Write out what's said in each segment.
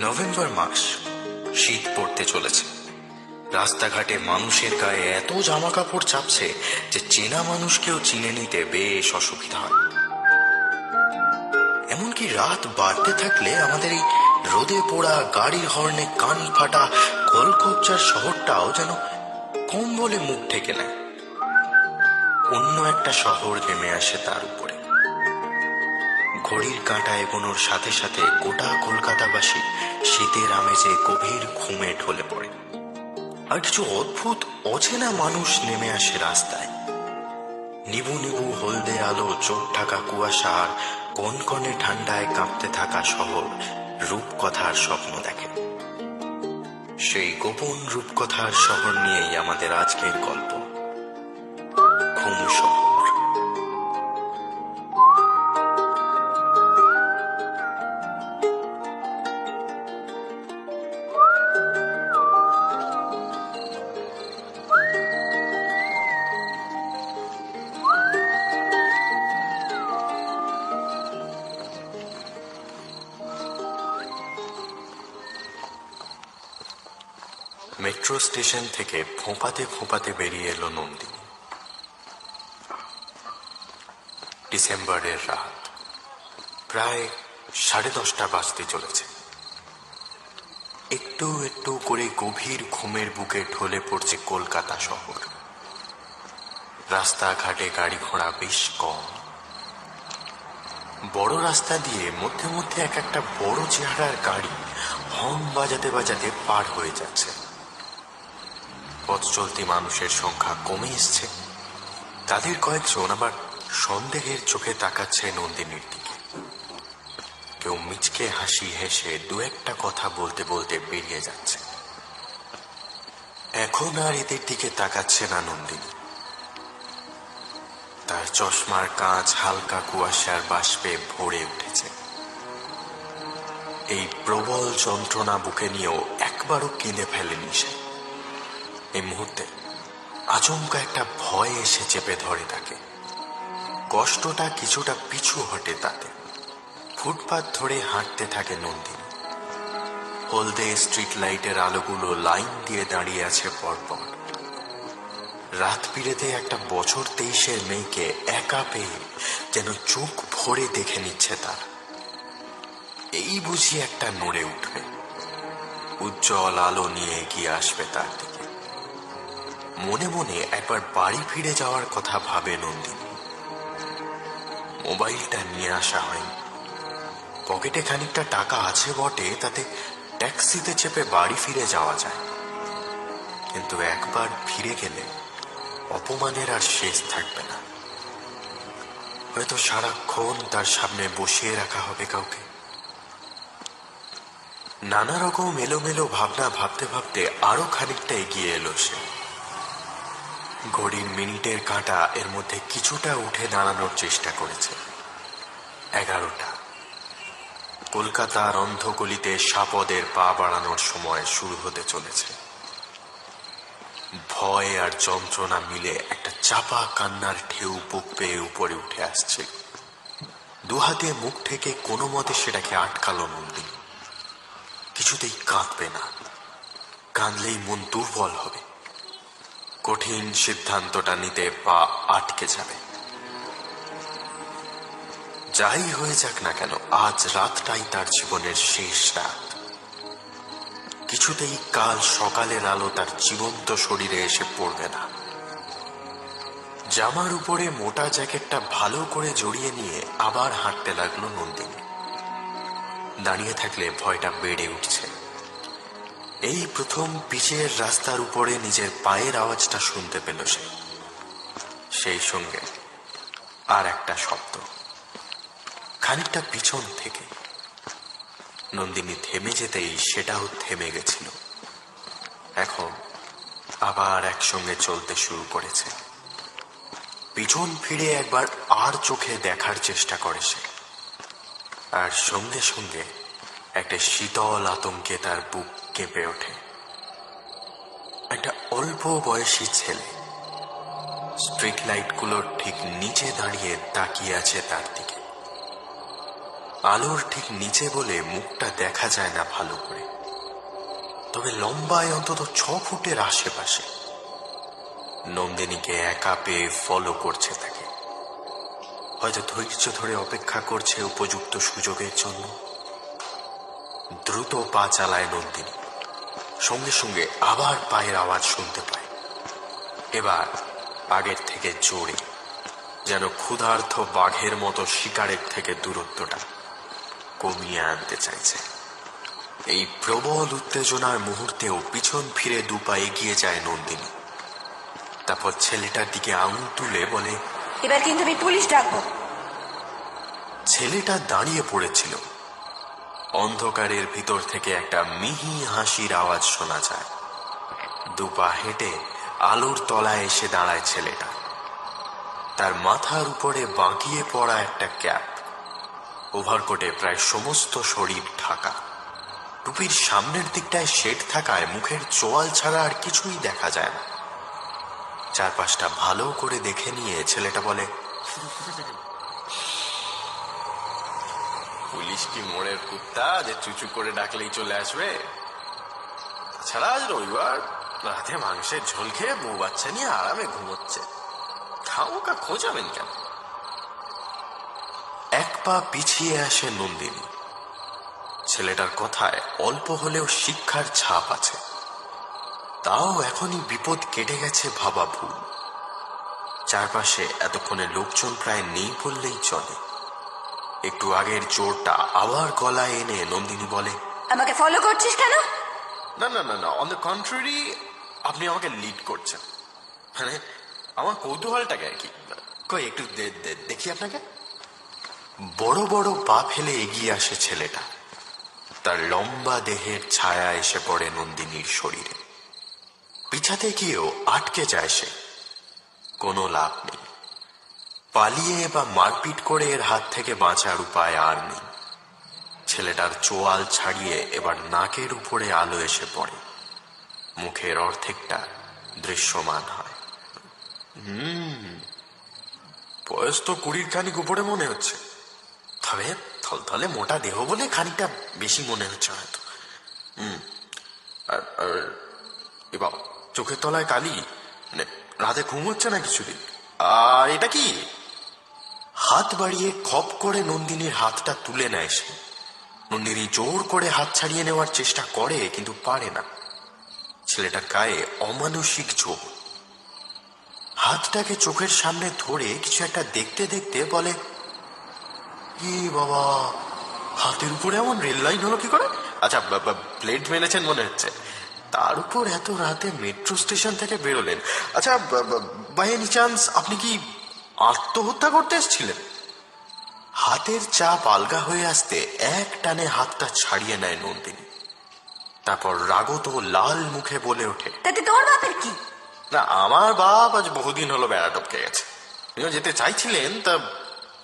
November মাস, শীত পড়তে চলেছে। রাস্তাঘাটে মানুষের গায়ে এত জামা কাপড় চাপছে যে চেনা মানুষকেও চিনে নিতে বেশ অসুবিধা হয়। এমনকি রাত বাড়তে থাকলে আমাদের এই রোদে পোড়া, গাড়ির হর্নে কান ফাটা কলকবজার শহরটাও যেন কম্বলে মুখ ঢেকে নেয়। অন্য একটা শহর নেমে আসে তার উপরে। ঘড়ির কাঁটা এগোনোর সাথে সাথে গোটা কলকাতাবাসী শীতের আমেজে গভীর ঘুমে ঢলে পড়ে। আর কিছু অদ্ভুত অচেনা মানুষ নেমে আসে রাস্তায়। নিবু নিবু হলদে আলো, চোখ ঢাকা কুয়াশা আর কনকনে ঠান্ডায় কাঁপতে থাকা শহর রূপকথার স্বপ্ন দেখে। সেই গোপন রূপকথার শহর নিয়েই আমাদের আজকের গল্প, ঘুম শহর। মেট্রো স্টেশন থেকে ফোঁপাতে ফোঁপাতে বেরিয়ে এলো নন্দিনী। ডিসেম্বরের রাত, প্রায় 10:30 বাজতে চলেছে। একটু একটু করে গভীর ঘুমের বুকে ঢলে পড়ছে কলকাতা শহর। রাস্তাঘাটে গাড়ি ঘোড়া বেশ কম। বড় রাস্তা দিয়ে মধ্যে মধ্যে এক একটা বড় চেহারার গাড়ি হর্ন বাজাতে বাজাতে পার হয়ে যাচ্ছে। পথ চলতি মানুষের সংখ্যা কমে এসছে। তাদের কয়েকজন আবার সন্দেহের চোখে তাকাচ্ছে নন্দিনীর দিকে। কেউ মিচকে হাসি হেসে দু একটা কথা বলতে বলতে বেরিয়ে যাচ্ছে। এখন আর এদের দিকে তাকাচ্ছে না নন্দিনী। তার চশমার কাঁচ হালকা কুয়াশার বাষ্পে ভরে উঠেছে। এই প্রবল যন্ত্রণা বুকে নিয়েও একবারও কেঁদে ফেলেনি সে। এই মুহূর্তে আচমকা একটা ভয় এসে চেপে ধরে তাকে। কষ্টটা কিছুটা পিছু হটে তাতে। ফুটপাত ধরে হাঁটতে থাকে নন্দিনী। হলদে স্ট্রিট লাইটের আলোগুলো লাইন দিয়ে দাঁড়িয়ে আছে পরপর। রাত পিড়েতে একটা বছর 23-এর মেয়েকে একা পেয়ে যেন চোখ ভরে দেখে নিচ্ছে তার। এই বুঝি একটা নড়ে উঠবে, উজ্জ্বল আলো নিয়ে এগিয়ে আসবে তার দিকে। মনে মনে একবার বাড়ি ফিরে যাওয়ার কথা ভাবে নন্দিনী। মোবাইলটা নিয়ে আসা হয়নি। পকেটে খানিকটা টাকা আছে বটে, তাতে ট্যাক্সিতে চেপে বাড়ি ফিরে যাওয়া যায়। কিন্তু একবার ফিরে গেলে অপমানের আর শেষ থাকবে না। হয়তো সারাক্ষণ তার সামনে বসিয়ে রাখা হবে কাউকে। নানা রকম এলোমেলো ভাবনা ভাবতে ভাবতে আরো খানিকটা এগিয়ে এলো সে। ঘড়ির মিনিটের কাঁটা এর মধ্যে কিছুটা উঠে দাঁড়ানোর চেষ্টা করেছে। 11টা। কলকাতার অন্ধগলিতে সাপদের পা বাড়ানোর সময় শুরু হতে চলেছে। ভয় আর যন্ত্রণা মিলে একটা চাপা কান্নার ঢেউ বুক পেয়ে উপরে উঠে আসছে। দুহাতে মুখ থেকে কোনো মতে সেটাকে আটকালো নন্দিনী। কিছুতেই কাঁদবে না, কাঁদলেই মন দুর্বল হবে। কঠিন সিদ্ধান্তটা নিতে পা আটকে যাবে। যাই হয়ে যাক না কেন, আজ রাতটাই তার জীবনের শেষ রাত। কিছুতেই কাল সকালের আলো তার জীবন্ত শরীরে এসে পড়বে না। জামার উপরে মোটা জ্যাকেটটা ভালো করে জড়িয়ে নিয়ে আবার হাঁটতে লাগলো নন্দিনী। দাঁড়িয়ে থাকলে ভয়টা বেড়ে উঠছে। এই প্রথম পিচের রাস্তার উপরে নিজের পায়ের আওয়াজটা শুনতে পেল সে। সেই সঙ্গে আর একটা শব্দ, খানিকটা পিছন থেকে। নন্দিনী থেমে যেতেই সেটাও থেমে গেছিল। এখন আবার একসঙ্গে চলতে শুরু করেছে। পিছন ফিরে একবার আর চোখে দেখার চেষ্টা করে সে। আর সঙ্গে সঙ্গে একটা শীতল আতঙ্কে তার বুক কেঁপে ওঠে। একটা অল্প বয়সী ছেলে স্ট্রিট লাইটগুলোর ঠিক নিচে দাঁড়িয়ে তাকিয়ে আছে তার দিকে। আলোর ঠিক নিচে বলে মুখটা দেখা যায় না ভালো করে, তবে লম্বায় অন্তত 6 ফুটের আশেপাশে। নন্দিনীকে একা পেয়ে ফলো করছে তাকে, হয়তো ধৈর্য ধরে অপেক্ষা করছে উপযুক্ত সুযোগের জন্য। দ্রুত পা চালায় নন্দিনী, সঙ্গে সঙ্গে আবার পায়ের আওয়াজ শুনতে পায়, এবার আগের থেকে জোরে, যেন ক্ষুধার্ত বাঘের মতো শিকারের থেকে দূরত্বটা কমিয়ে আনতে চাইছে। এই প্রবল উত্তেজনার মুহূর্তেও পিছন ফিরে 2 পা এগিয়ে যায় নন্দিনী। তারপর ছেলেটার দিকে আঙুল তুলে বলে, এবার কিন্তু আমি পুলিশ ডাকবো। ছেলেটা দাঁড়িয়ে পড়েছিল। অন্ধকারের ভিতর থেকে একটা মিহি হাসির আওয়াজ শোনা যায়। 2 পা হেঁটে আলোর তলায় এসে দাঁড়ায় ছেলেটা। তার মাথার উপরে বাঁকিয়ে পড়া একটা ক্যাপ, ওভারকোটে প্রায় সমস্ত শরীর ঢাকা। টুপির সামনের দিকটায় শেড থাকায় মুখের চোয়াল ছাড়া আর কিছুই দেখা যায় না। চারপাশটা ভালো করে দেখে নিয়ে ছেলেটা বলে, পুলিশ কি মোড়ের কুত্তা যে চুচু করে ডাকলেই চলে আসবে? তাছাড়া আজ রবিবার, রাতে মাংসের ঝোল খেয়ে বউ বাচ্চা নিয়ে আরামে ঘুমোচ্ছে, খামোকা খোঁজাবেন কেন? 1 পা পিছিয়ে আসে নন্দিনী। ছেলেটার কথায় অল্প হলেও শিক্ষার ছাপ আছে, তাও এখনই বিপদ কেটে গেছে ভাবা ভুল। চারপাশে এতক্ষণে লোকজন প্রায় নেই বললেই চলে। একটু আগের জোরটা আবার গলায় এনে নন্দিনী বলে, আমাকে ফলো করছিস কেন? না না না না, অন দ্য কন্ট্রারি, আপনি আমাকে লিড করছেন। মানে আমার কৌতূহলটাকে আর কি। কই একটু দেখি আপনাকে। বড় বড় পা ফেলে এগিয়ে আসে ছেলেটা। তার লম্বা দেহের ছায়া এসে পড়ে নন্দিনীর শরীরে। পিছাতে গিয়েও আটকে যায় সে। কোনো লাভ নেই। পালিয়ে বা মারপিট করে এর হাত থেকে বাঁচার উপায় আর নেই। ছেলেটার চোয়াল ছাড়িয়ে এবার নাকের উপরে আলো এসে পড়ে, মুখের অর্ধেকটা দৃশ্যমান হয়। বয়স তো 20 খানিক উপরে মনে হচ্ছে, তবে থলথলে মোটা দেহ বলে খানিকটা বেশি মনে হচ্ছে হয়তো। আর এবার চোখের তলায় কালি, মানে রাতে ঘুম হচ্ছে না কিছুদিন। আর এটা কি? হাত বাড়িয়ে খপ করে নন্দিনীর হাতটা তুলে নেয় সে। নন্দিনী জোর করে হাত ছাড়িয়ে নেওয়ার চেষ্টা করে, কিন্তু পারে না। ছেলেটার গায়ে অমানসিক ঝোঁক। হাতটাকে চোখের সামনে ধরে কিছু একটা দেখতে দেখতে বলে, কি বাবা, হাতের উপরে এমন রেল লাইন হলো কি করে? আচ্ছা, প্লেট মেনেছেন মনে হচ্ছে। তার উপর এত রাতে মেট্রো স্টেশন থেকে বেরোলেন। আচ্ছা, বাই এনি চান্স আপনি কি আত্মহত্যা করতে এসেছিলেন? হাতের চাপ আলগা হয়ে আসতে এক টানে হাতটা ছাড়িয়ে নেয় নন্দিনী। তারপর রাগত লাল মুখে বলে ওঠে, তাতে তোর বাপের কি? না, আমার বাপ আজ বহুদিন হলো বেড়া টপকে গেছে। আপনিও যেতে চাইছিলেন, তা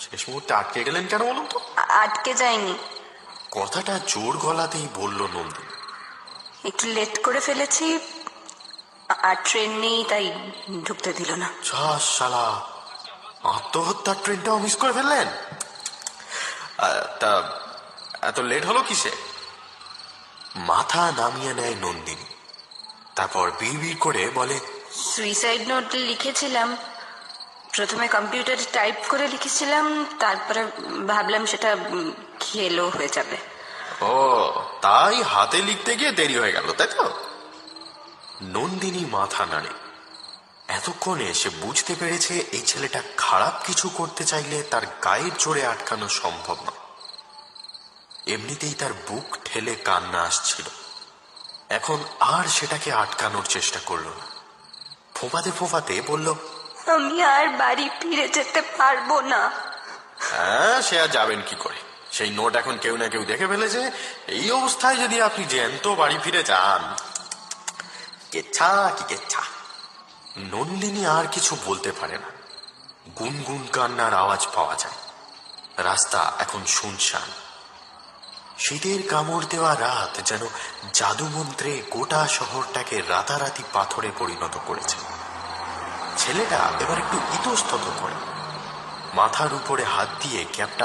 শেষ মুহূর্তে আটকে গেলেন কেন বলুন তো? আটকে যায়নি, কথাটা জোর গলাতেই বলল নন্দিনী। একটু লেট করে ফেলেছি, আর ট্রেন নেই তাই ঢুকতে দিল না। শালা, আত্মহত্যার ট্রেনটাও মিস করে ফেললেন? তা এত লেট হলো কিসে? মাথা নামিয়ে নেয় নন্দিনী। তারপর বিড়বিড় করে বলে, সুইসাইড নোট লিখেছিলাম। প্রথমে কম্পিউটারে টাইপ করে লিখেছিলাম, তারপরে ভাবলাম সেটা খেলো হয়ে যাবে। ও, তাই হাতে লিখতে গিয়ে দেরি হয়ে গেল, তাই তো? নন্দিনী মাথা নাড়ে। এতক্ষণে সে বুঝতে পেরেছে এই ছেলেটা খারাপ কিছু করতে চাইলে তার গায়ের জোরে আটকানো সম্ভব নয়। এমনিতেই তার বুক ঠেলে কান্না আসছিল, এখন আর সেটাকে আটকানোর চেষ্টা করল না। ফোঁপাতে ফোঁপাতে বলল, আমি আর বাড়ি ফিরে যেতে পারবো না। হ্যাঁ, সে আর যাবেন কি করে? সেই নোট এখন কেউ না কেউ দেখে ফেলেছে। এই অবস্থায় যদি আপনি জ্যান্ত বাড়ি ফিরে যান, কেচ্ছা কি কেচ্ছা। নন্দিনী আর কিছু বলতে পারে না। গুনগুন কান্নার আওয়াজ পাওয়া যায়। রাস্তা এখন শুনশান। শীতের কামড় দেওয়া রাত যেন জাদুমন্ত্রে গোটা শহরটাকে রাতারাতি পাথরে পরিণত করেছে। ছেলেটা এবার একটু ইতস্তত করে মাথার উপরে হাত দিয়ে ক্যাপটা